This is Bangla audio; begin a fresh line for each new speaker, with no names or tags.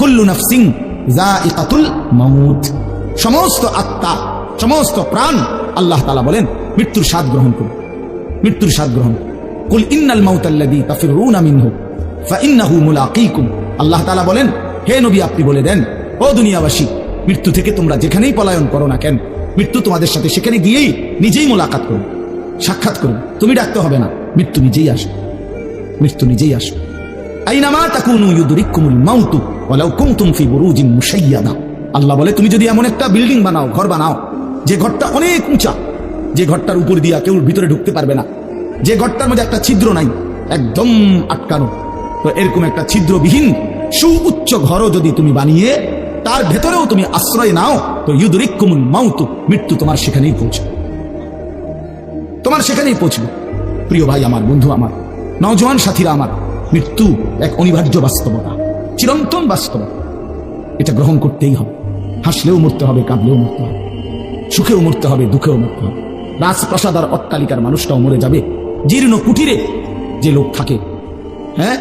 কুল্লু নাফসিন যায়িকাতুল মাউত, সমস্ত আত্মা, সমস্ত প্রাণ আল্লাহ তাআলা বলেন মৃত্যুর স্বাদ গ্রহণ করুন, মৃত্যুর স্বাদ গ্রহণ। কুল ইন্নাল মাউতাল্লাযী তাফিরুনা মিনহু ফাইন্নাহু মুলাকীকুম, আল্লাহ তাআলা বলেন হে নবী আপনি বলে দেন, ও দুনিয়াবাসী, মৃত্যু থেকে তোমরা যেখানেই পলায়ন করো না কেন, মৃত্যু তোমাদের সাথে সেখানে গিয়েই নিজেই মোলাকাত করবে, সাক্ষাৎ করবে। তুমি ডাকতে হবে না, মৃত্যু নিজেই আসবে, মৃত্যু নিজেই আসবে। আইনামা তাকুনু ইউদরিকুমুল মাউতু ওয়ালাউ কুনতুম ফি বুরুজিন মুশাইয়াদা, আল্লাহ বলে তুমি যদি এমন একটা বিল্ডিং বানাও, ঘর বানাও, যে ঘরটা অনেক উঁচা, যে ঘরটার উপর দিয়া কেউ ভিতরে ঢুকতে পারবে না, যে ঘরটার মধ্যে একটা ছিদ্র নাই, একদম আটকানো, তো এরকম একটা ছিদ্রবিহীন সুউচ্চ ঘরও যদি তুমি বানিয়ে তার ভেতরেও তুমি আশ্রয় নাও, তো ইউদরিকুমুল মাউতু, মৃত্যু তোমার সেখানেই পৌঁছবে, তোমার সেখানেই পৌঁছবে। প্রিয় ভাই আমার, বন্ধু আমার, নওজোয়ান সাথীরা আমার, মৃত্যু এক অনিবার্য বাস্তবতা, চিরন্তন বাস্তবতা, এটা গ্রহণ করতেই হবে। হাসলেও মরতে হবে, কাঁদলেও মরতে হবে, সুখেও মরতে হবে, দুঃখেও মরতে হবে। রাজপ্রাসাদ আর অট্টালিকার মানুষটাও মরে যাবে, জীর্ণ কুটিরে যে লোক থাকে, হ্যাঁ